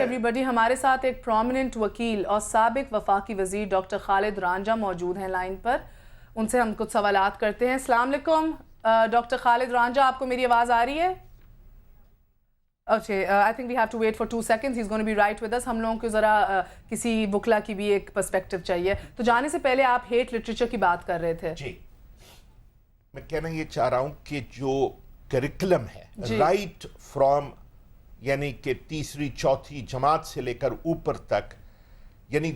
everybody. ہمارے ساتھ ایک پرومیننٹ وکیل اور سابق وفاقی وزیر ڈاکٹر خالد رانجھا موجود ہیں لائن پر. ان سے ہم کچھ سوالات کرتے ہیں. السلام علیکم ڈاکٹر خالد رانجھا, آپ کو میری آواز آ رہی ہے؟ Okay, I think we have to wait for 2 seconds. He's going to be right with us. ہم لوگوں کو ذرا کسی وکلا کی بھی ایک پرسپیکٹو چاہیے. تو جانے سے پہلے آپ ہیٹ لٹریچر کی بات کر رہے تھے. جی, میں کہنا یہ چاہ رہا ہوں کہ جو کریکولم ہے رائٹ فرام یعنی کہ تیسری چوتھی جماعت سے لے کر اوپر تک, یعنی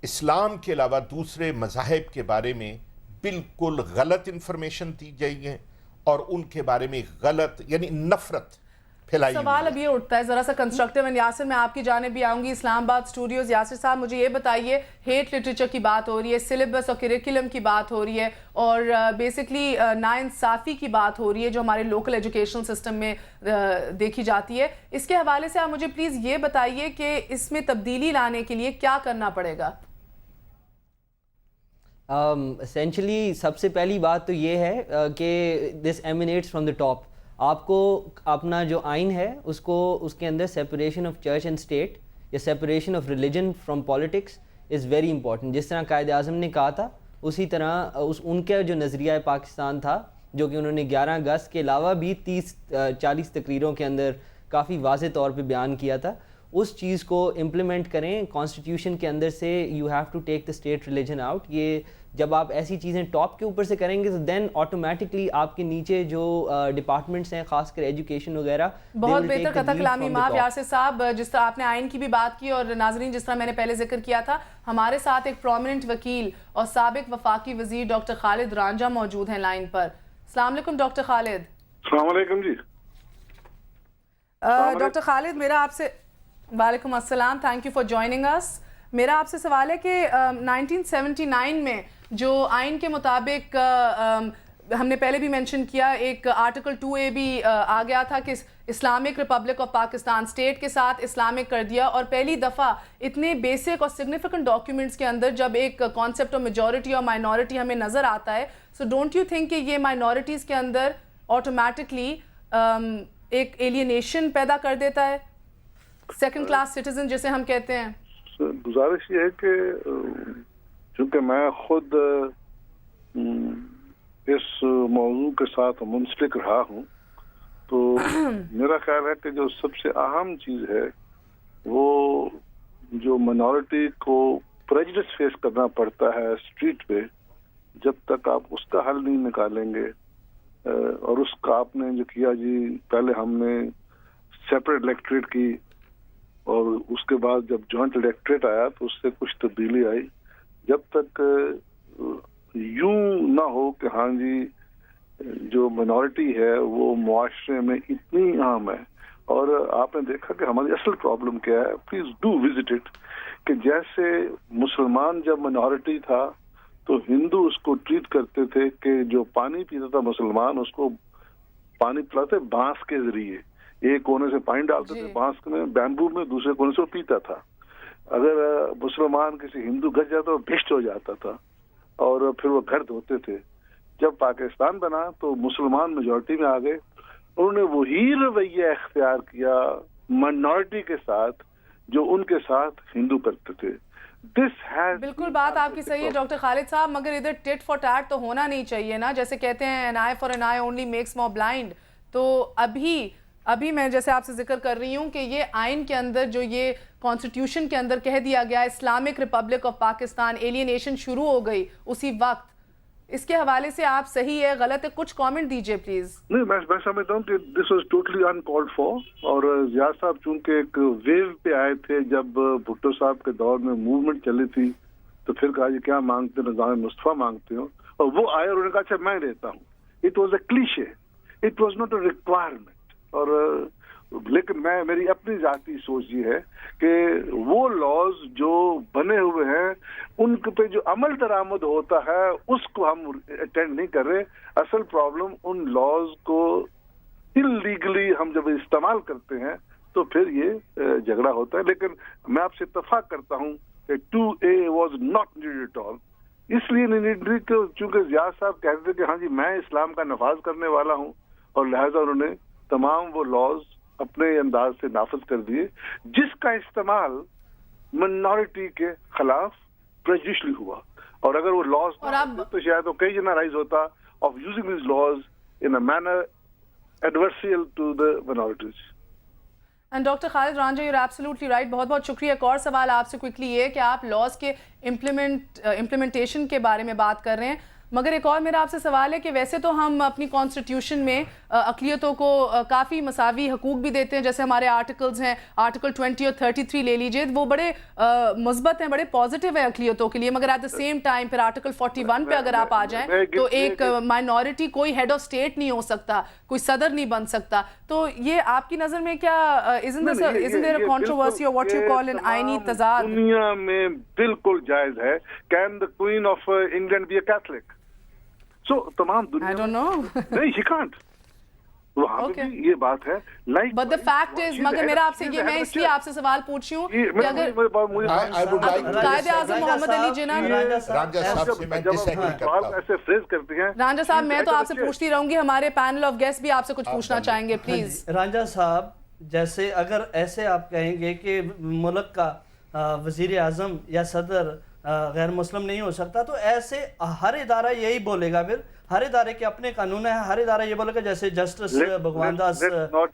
اسلام کے علاوہ دوسرے مذاہب کے بارے میں بالکل غلط انفارمیشن دی گئی ہے اور ان کے بارے میں غلط یعنی نفرت پھیلائی. سوال اب یہ اٹھتا ہے ذرا سا کنسٹرکٹیو, اینڈ یاسر میں آپ کی جانب بھی آؤں گی اسلام آباد اسٹوڈیوز. یاسر صاحب مجھے یہ بتائیے, ہیٹ لٹریچر کی بات ہو رہی ہے, سلیبس اور کریکولم کی بات ہو رہی ہے, اور بیسکلی ناانصافی کی بات ہو رہی ہے جو ہمارے لوکل ایجوکیشنل سسٹم میں دیکھی جاتی ہے. اس کے حوالے سے آپ مجھے پلیز یہ بتائیے کہ اس میں تبدیلی لانے کے لیے کیا کرنا پڑے گا؟ اسینشلی سب سے پہلی بات تو یہ ہے کہ دس ایمینیٹس فرام دا ٹاپ. آپ کو اپنا جو آئین ہے اس کو اس کے اندر separation of church and state یا separation of religion from politics is very important. جس طرح قائد اعظم نے کہا تھا اسی طرح ان کا جو نظریہ پاکستان تھا جو کہ انہوں نے 11 اگست کے علاوہ بھی 30-40 تقریروں کے اندر کافی واضح طور پہ بیان کیا تھا, اس چیز کو امپلیمنٹ کریں. کانسٹیٹیوشن کے اندر سے you have to take the state religion out. یہ جب آپ ایسی چیزیں ٹاپ کے اوپر سے کریں گے تو دین آٹومیٹکلی آپ کے نیچے جو ڈپارٹمنٹس ہیں خاص کر ایجوکیشن وغیرہ. بہت بہتر قطع کلامی معاف یاسر صاحب, جس طرح آپ نے آئین کی بھی بات کی, اور ناظرین جس طرح میں نے پہلے ذکر کیا تھا, ہمارے ساتھ ایک پرومیننٹ وکیل اور سابق وفاقی وزیر ڈاکٹر خالد رانجھا موجود ہیں لائن پر. السلام علیکم ڈاکٹر خالد. السلام علیکم جی. ڈاکٹر خالد میرا آپ سے, وعلیکم السلام, تھینک یو فار جوائننگ اس. میرا آپ سے سوال ہے کہ 1979 میں جو آئین کے مطابق ہم نے پہلے بھی مینشن کیا, ایک آرٹیکل 2A بھی آ گیا تھا کہ Islamic republic of Pakistan state کے ساتھ اسلامک کر دیا, اور پہلی دفعہ اتنے بیسک اور سگنیفیکنٹ ڈاکیومنٹس کے اندر جب ایک کانسیپٹ آف میجورٹی اور مائنورٹی ہمیں نظر آتا ہے, سو ڈونٹ یو تھنک کہ یہ مائنورٹیز کے اندر آٹومیٹکلی ایک ایلینیشن پیدا کر دیتا ہے, سیکنڈ کلاس سٹیزن جسے ہم کہتے ہیں؟ گزارش یہ ہے کہ چونکہ میں خود اس موضوع کے ساتھ منسلک رہا ہوں, تو میرا خیال ہے کہ جو سب سے اہم چیز ہے وہ جو منارٹی کو پریجڈس فیس کرنا پڑتا ہے اسٹریٹ پہ, جب تک آپ اس کا حل نہیں نکالیں گے, اور اس کا آپ نے جو کیا جی, پہلے ہم نے سیپریٹ الیکٹریٹ کی اور اس کے بعد جب جوائنٹ الیکٹریٹ آیا تو اس سے کچھ تبدیلی آئی. جب تک یوں نہ ہو کہ ہاں جی جو منارٹی ہے وہ معاشرے میں اتنی اہم ہے, اور آپ نے دیکھا کہ ہماری اصل پرابلم کیا ہے, پلیز ڈو وزٹ اٹ, کہ جیسے مسلمان جب منارٹی تھا تو ہندو اس کو ٹریٹ کرتے تھے کہ جو پانی پیتا تھا مسلمان اس کو پانی پلاتے بانس کے ذریعے, ایک کونے سے پانی ڈالتے تھے بانس میں بیمبو میں, دوسرے کونے سے وہ پیتا تھا. اگر مسلمان کسی ہندو گھر جاتا وہ بھشٹ ہو جاتا تھا اور پھر وہ گھر دھوتے تھے. جب پاکستان بنا تو مسلمان میجورٹی میں آ گئے, انہوں نے وہی رویہ اختیار کیا مائنورٹی کے ساتھ جو ان کے ساتھ ہندو کرتے تھے. بالکل بات آپ کی صحیح ہے ڈاکٹر خالد صاحب, مگر ادھر ٹٹ فار ٹیٹ تو ہونا نہیں چاہیے نا, جیسے کہتے ہیں an eye for an eye only makes more blind. تو ابھی میں جیسے آپ سے ذکر کر رہی ہوں کہ یہ آئین کے اندر جو یہ کانسٹیٹیوشن کے اندر کہہ دیا گیا Islamic republic of Pakistan, alienation شروع ہو گئی اسی وقت, اس کے حوالے سے آپ صحیح ہے غلط ہے, کچھ کامنٹ دیجئے پلیز. نہیں, میں سمجھتا ہوں کہ دس واز ٹوٹلی انکالڈ فار, اور زیاد صاحب چونکہ ایک ویو پہ آئے تھے جب بھٹو صاحب کے دور میں موومنٹ چلی تھی, تو پھر کہا جی کیا مانگتے ہو, نظام مصطفیٰ مانگتے ہو, اور وہ آئے اور انہوں نے کہا اچھا میں دیتا ہوں. It was a cliché, it was not a requirement. اور لیکن میری اپنی ذاتی سوچ یہ ہے کہ وہ لاز جو بنے ہوئے ہیں ان پہ جو عمل درآمد ہوتا ہے اس کو ہم اٹینڈ نہیں کر رہے. اصل پرابلم ان لاز کو انلیگلی ہم جب استعمال کرتے ہیں تو پھر یہ جھگڑا ہوتا ہے. لیکن میں آپ سے اتفاق کرتا ہوں کہ 2A was not needed at all. اس لیے نہیں نیڈڈ کہ چونکہ زیاد صاحب کہتے تھے کہ ہاں جی میں اسلام کا نفاذ کرنے والا ہوں, اور لہٰذا انہوں نے تمام وہ لاز اپنے انداز سے نافذ کر دیے جس کا استعمال منارٹی کے خلاف پریجوڈیشلی ہوا. اور اگر وہ لاز تو شاید وہ کئی جنا رائز ہوتا of using these laws in a manner adversarial to the minorities. And doctor Khalid Ranjha you are absolutely right. بہت بہت شکریہ. ایک اور سوال آپ سے کوئکلی یہ کہ آپ لاز کے امپلیمنٹیشن کے بارے میں بات کر رہے ہیں, مگر ایک اور میرا آپ سے سوال ہے کہ ویسے تو ہم اپنی کانسٹیٹیوشن میں اقلیتوں کو کافی مساوی حقوق بھی دیتے ہیں, جیسے ہمارے آرٹیکلز ہیں, آرٹیکل 20 اور 33 لے لیجئے, وہ بڑے مثبت ہیں, بڑے پازیٹیو ہیں اقلیتوں کے لیے, مگر ایٹ دا سیم ٹائم پھر آرٹیکل 41 پہ اگر آپ آ جائیں تو ایک مائنورٹی کوئی ہیڈ آف اسٹیٹ نہیں ہو سکتا, کوئی صدر نہیں بن سکتا. تو یہ آپ کی نظر میں کیا isn't there a controversy or what you call an آئینی تضاد دنیا میں بالکل جائز ہے. Can the Queen of England be a Catholic? So تمام دنیا I don't know. نہیں, she can't. وہاں پہ بھی یہ بات ہے. Like but the fact is, مگر میرا آپ سے یہ, میں اس لیے آپ سے سوال پوچھ رہی ہوں کہ اگر قائد اعظم محمد علی جناح رانجھا صاحب سے میں ڈس ایگری کرتا ہوں. ایسے فریز کرتے ہیں. رانجھا صاحب میں تو آپ سے پوچھتی رہوں گی, ہمارے پینل آف گیسٹ بھی آپ سے کچھ پوچھنا چاہیں گے پلیز. رانجھا صاحب, جیسے اگر ایسے آپ کہیں گے کہ ملک کا وزیر اعظم یا صدر غیر مسلم نہیں ہو سکتا, تو ایسے ہر ادارہ یہی بولے گا, پھر ہر ادارے کے اپنے قانون ہیں, ہر ادارہ یہ بولے گا جیسے جسٹس بھگوان داس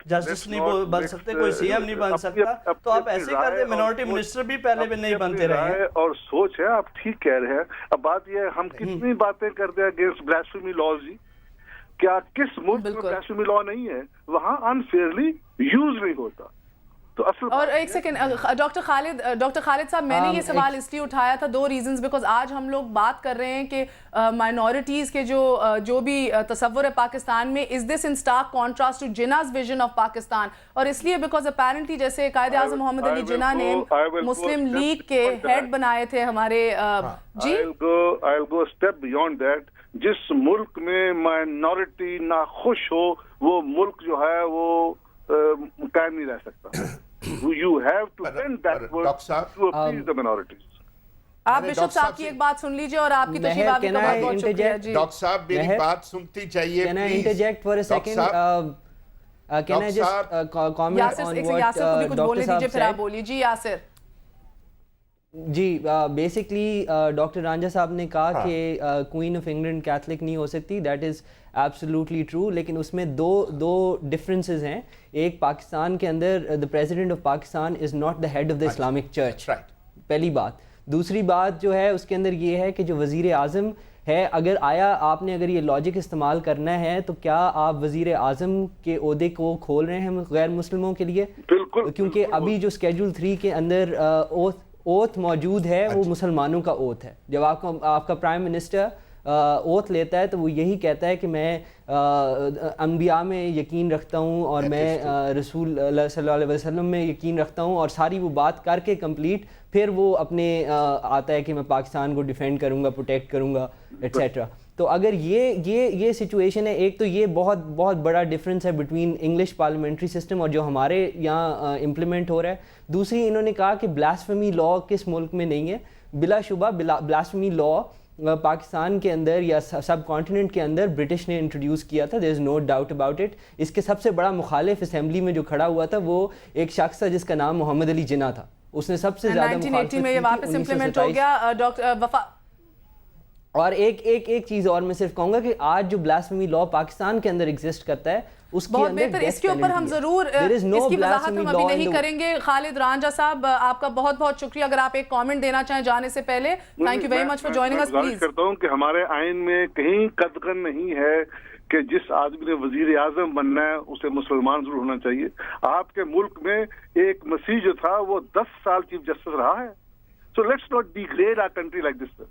جسٹس نہیں بن سکتے, کوئی سی ایم نہیں بن سکتا, تو آپ ایسے کر دیں. منورٹی منسٹر بھی پہلے بھی نہیں بنتے رہے. اور سوچ ہے, آپ ٹھیک کہہ رہے ہیں. اب بات یہ ہے, ہم کتنی باتیں کرتے ہیں اگینسٹ بلاسفیمی لاز جی, کیا کس ملک میں بلاسفیمی لا نہیں ہے وہاں انفیئرلی یوز نہیں ہوتا. تو اصل اور ایک سیکنڈ ڈاکٹر خالد صاحب, میں نے یہ سوال اس لیے اٹھایا تھا, دو ریزنز, بیکاز آج ہم لوگ بات کر رہے ہیں کہ مائنورٹیز کے جو بھی تصور ہے پاکستان میں, is this in stark contrast to Jinnah's vision of Pakistan, اور اس لیے بیکاز اپیرنٹلی جیسے قائد اعظم محمد علی جناح نے مسلم لیگ کے ہیڈ بنائے تھے ہمارے جی. I'll go a step beyond that. جس ملک میں مائنورٹی ناخوش ہو وہ ملک جو ہے وہ قائم نہیں رہ سکتا. You have to bend backward to appease the minorities. آپ بشپ صاحب کی ایک بات سن لیجئے اور آپ کی تشریف آوری کا بہت بہت شکریہ. ڈاکٹر صاحب میری بات سنتی چاہیے. Can I interject for a second? Can I just comment on what Yasir کو بھی کچھ بولنے دیجئے, پھر آپ بولیے. جی یاسر. جی بیسکلی ڈاکٹر رانجھا صاحب نے کہا کہ کوئین آف انگلینڈ کیتھلک نہیں ہو سکتی, دیٹ از ایبسلیوٹلی ٹرو, لیکن اس میں دو ڈفرینسز ہیں. ایک, پاکستان کے اندر the president of Pakistan is not the head of the Islamic church, پہلی بات. دوسری بات جو ہے اس کے اندر یہ ہے کہ جو وزیر اعظم ہے, اگر آپ نے اگر یہ لاجک استعمال کرنا ہے تو کیا آپ وزیر اعظم کے عہدے کو کھول رہے ہیں غیر مسلموں کے لیے؟ بالکل, کیونکہ ابھی جو اسکیڈول 3 کے اندر اوتھ موجود ہے وہ مسلمانوں کا اوتھ ہے. جب آپ کا پرائم منسٹر اوتھ لیتا ہے تو وہ یہی کہتا ہے کہ میں انبیاء میں یقین رکھتا ہوں اور میں رسول اللہ صلی اللہ علیہ وسلم میں یقین رکھتا ہوں, اور ساری وہ بات کر کے کمپلیٹ پھر وہ اپنے آتا ہے کہ میں پاکستان کو ڈیفینڈ کروں گا, پروٹیکٹ کروں گا, ایٹسیٹرا. تو اگر یہ سچویشن ہے, ایک تو یہ بہت بڑا ڈفرینس ہے بٹوین انگلش پارلیمنٹری سسٹم اور جو ہمارے یہاں امپلیمنٹ ہو رہا ہے. دوسری, انہوں نے کہا کہ بلاسفیمی لا کس ملک میں نہیں ہے. بلا شبہ بلاسفیمی لا پاکستان کے اندر یا سب کانٹیننٹ کے اندر برٹش نے انٹروڈیوس کیا تھا, دیر از نو ڈاؤٹ اباؤٹ اٹ. اس کے سب سے بڑا مخالف اسمبلی میں جو کھڑا ہوا تھا وہ ایک شخص تھا جس کا نام محمد علی جناح تھا. اس نے سب سے زیادہ 1980 میں یہ واپس امپلیمنٹ ہو گیا. ڈاکٹر وفا, اور ایک چیز اور میں صرف کہوں گا کہ آج جو بلاسفیمی لا پاکستان کے اندر ایگزسٹ کرتا ہے اس کے اندر بہتر, اس کے اوپر ہم ضرور اس کی وضاحت ہم ابھی نہیں کریں گے. خالد رانجھا صاحب, آپ کا بہت بہت شکریہ. اگر آپ ایک کامنٹ دینا چاہیں جانے سے پہلے. Thank you very much for joining us. Please کرتا ہوں کہ ہمارے آئین میں کہیں قدغن نہیں ہے کہ جس آدمی نے وزیر اعظم بننا ہے اسے مسلمان ضرور ہونا چاہیے. آپ کے ملک میں ایک مسیح جو تھا وہ 10 سال چیف جسٹس رہا ہے. So let's not degrade our country like this.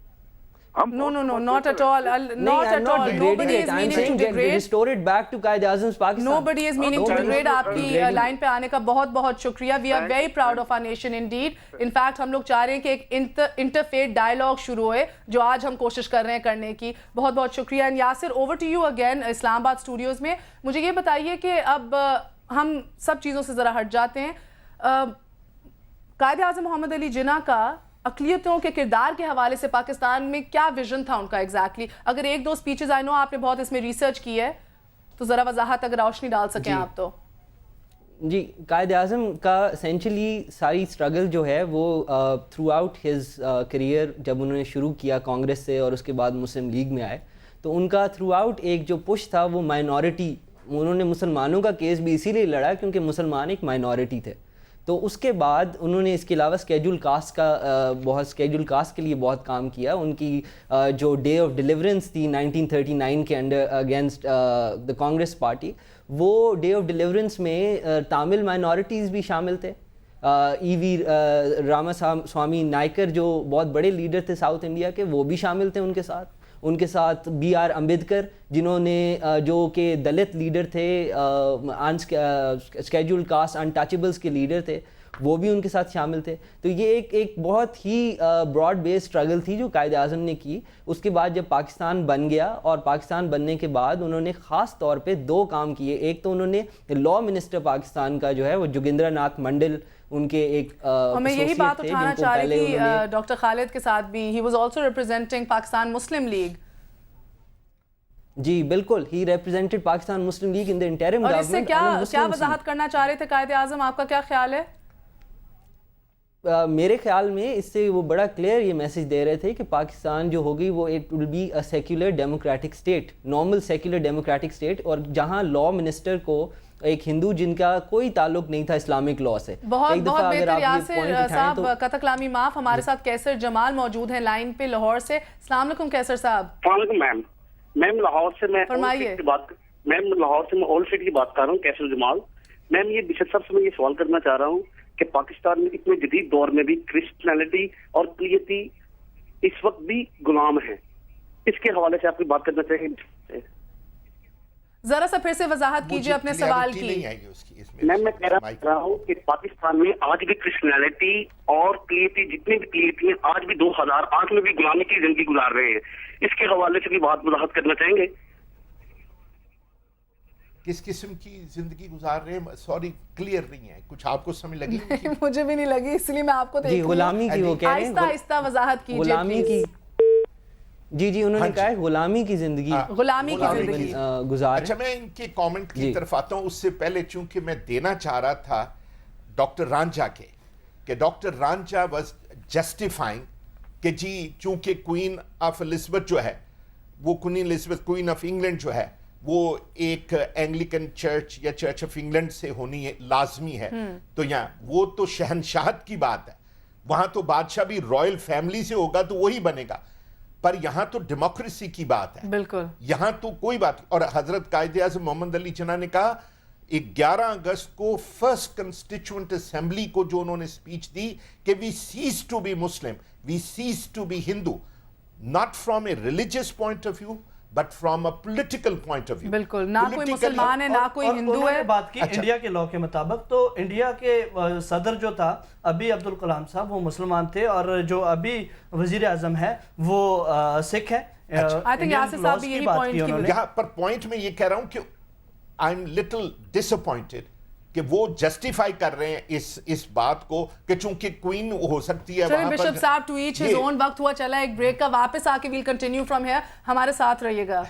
No, not at all. Not at all. Nobody is meaning to degrade. Restore it back to Qaid Azam's Pakistan. Nobody is meaning to degrade. آپ کی line پہ آنے کا بہت بہت شکریہ. We are very proud of our nation indeed. In fact ہم لوگ چاہ رہے ہیں کہ ایک interfaith dialogue شروع ہوئے جو آج ہم کوشش کر رہے ہیں کرنے کی. بہت بہت شکریہ. And Yasir, over to you again اسلام آباد اسٹوڈیوز میں. مجھے یہ بتائیے کہ اب ہم سب چیزوں سے ذرا ہٹ جاتے ہیں. قائد اعظم محمد علی جناح کا اقلیتوں کے کردار کے حوالے سے پاکستان میں کیا ویژن تھا ان کا ایگزیکٹلی؟ اگر ایک دو سپیچز, آئی نو آپ نے بہت اس میں ریسرچ کی ہے, تو ذرا وضاحت اگر روشنی ڈال سکیں آپ تو. جی قائد اعظم کا اسینشلی ساری اسٹرگل جو ہے وہ تھرو آؤٹ ہز کریئر، جب انہوں نے شروع کیا کانگریس سے اور اس کے بعد مسلم لیگ میں آئے، تو ان کا تھرو آؤٹ ایک جو پش تھا وہ مائنورٹی، انہوں نے مسلمانوں کا کیس بھی اسی لیے لڑا کیونکہ مسلمان ایک مائنورٹی تھے. تو اس کے بعد انہوں نے اس کے علاوہ اسکیجول کاسٹ کے لیے بہت کام کیا. ان کی جو ڈے آف ڈیلیورنس تھی 1939 کے under against the Congress party, وہ ڈے آف ڈیلیورنس میں تامل مائنورٹیز بھی شامل تھے. ای وی راما سوامی نائکر جو بہت بڑے لیڈر تھے ساؤتھ انڈیا کے، وہ بھی شامل تھے ان کے ساتھ بی آر امبیڈکر جنہوں نے جو کہ دلت لیڈر تھے، اسکیجول کاسٹ انٹچیبلس کے لیڈر تھے، وہ بھی ان کے ساتھ شامل تھے. تو یہ ایک بہت ہی براڈ بیس اسٹرگل تھی جو قائد اعظم نے کی. اس کے بعد جب پاکستان بن گیا، اور پاکستان بننے کے بعد انہوں نے خاص طور پہ 2 کام کیے. ایک تو انہوں نے لا منسٹر پاکستان کا جو ہے وہ جوگندر ناتھ منڈل ان کے ایک میں یہی بات اٹھانا چاہ رہی تھی ڈاکٹر خالد کے ساتھ بھی، ہی was also representing Pakistan Muslim League. جی بالکل، he represented Pakistan Muslim League in the interim اور اس سے گورنمنٹ. کیا وضاحت کرنا چاہ رہے تھے قائد اعظم، آپ کا کیا خیال ہے؟ میرے خیال میں اس سے وہ بڑا کلیئر یہ میسج دے رہے تھے کہ پاکستان جو ہوگی وہ it will be a secular democratic state, normal secular democratic state, اور جہاں لا منسٹر کو ایک ہندو جن کا کوئی تعلق نہیں تھا اسلامک لا سے. بہت بہتر. یاسر صاحب قطع کلامی معاف، ہمارے ساتھ کیسر جمال موجود ہیں لائن پہ لاہور سے. السلام علیکم کیسر صاحب. السلام علیکم میم لاہور سے میں فرمائیے. لاہور سے میں اولڈ سٹی کی بات کر رہا ہوں، کیسر جمال. میم یہ بشپ صاحب سے میں یہ سوال کرنا چاہ رہا ہوں کہ پاکستان میں اتنے جدید دور میں بھی کرسچینٹی اور کلیتی اس وقت بھی غلام ہیں، اس کے حوالے سے آپ کی بات کرنا چاہیں گے؟ ذرا سا پھر سے وضاحت کیجیے اپنے سوال کی. میم میں کہہ رہا ہوں کہ پاکستان میں آج بھی کرسچینٹی اور کلیتی جتنے بھی کلیتی ہیں آج بھی 2008 میں بھی غلامی کی زندگی گزار رہے ہیں، اس کے حوالے سے بھی بات وضاحت کرنا چاہیں گے؟ کس قسم کی زندگی گزار رہے ہیں؟ سوری کلیئر نہیں ہے کچھ، آپ کو سمجھ لگی؟ مجھے بھی نہیں لگی، اس لیے میں آپ کو جی غلامی کی وہ کہہ رہے ہیں، آہستہ آہستہ وضاحت کیجیے غلامی کی. جی انہوں نے کہا ہے غلامی کی زندگی گزار. اچھا میں ان کے کامنٹ کی طرف آتا ہوں. اس سے پہلے چونکہ میں دینا چاہ رہا تھا ڈاکٹر رانجھا کے، کہ ڈاکٹر رانجھا واز جسٹیفائنگ کہ جی چونکہ کوئین آف الزبتھ جو ہے وہ کوئین آف انگلینڈ جو ہے وہ ایک اینگلیکن چرچ یا چرچ آف انگلینڈ سے ہونی ہے لازمی ہے. تو یہاں وہ تو شہنشاہت کی بات ہے، وہاں تو بادشاہ بھی رائل فیملی سے ہوگا تو وہی بنے گا، پر یہاں تو ڈیموکریسی کی بات ہے. بالکل یہاں تو کوئی بات. اور حضرت قائد اعظم محمد علی جناح نے کہا 11 اگست کو فرسٹ کنسٹیچوئنٹ اسمبلی کو جو انہوں نے سپیچ دی کہ we cease to be Muslim, we cease to be Hindu, not from a religious point of view but from a political point of view. بالکل، نہ کوئی مسلمان ہے نہ کوئی ہندو ہے. بات کی انڈیا کے لا کے مطابق، تو انڈیا کے صدر جو تھا ابھی عبدالکلام صاحب وہ مسلمان تھے، اور جو ابھی وزیر اعظم ہے وہ سکھ ہے. یہاں پر پوائنٹ میں یہ کہہ رہا ہوں کہ آئی ایم لٹل ڈس اپوائنٹڈ کہ وہ جسٹیفائی کر رہے ہیں اس بات کو کہ چونکہ کوئین ہو سکتی ہے. چلیں بشپ صاحب ٹو ایچ ہز اون، وقت ہوا چلا ایک بریک کا، واپس آ کے ویل کنٹینیو فرام ہیئر. ہمارے ساتھ رہیے گا.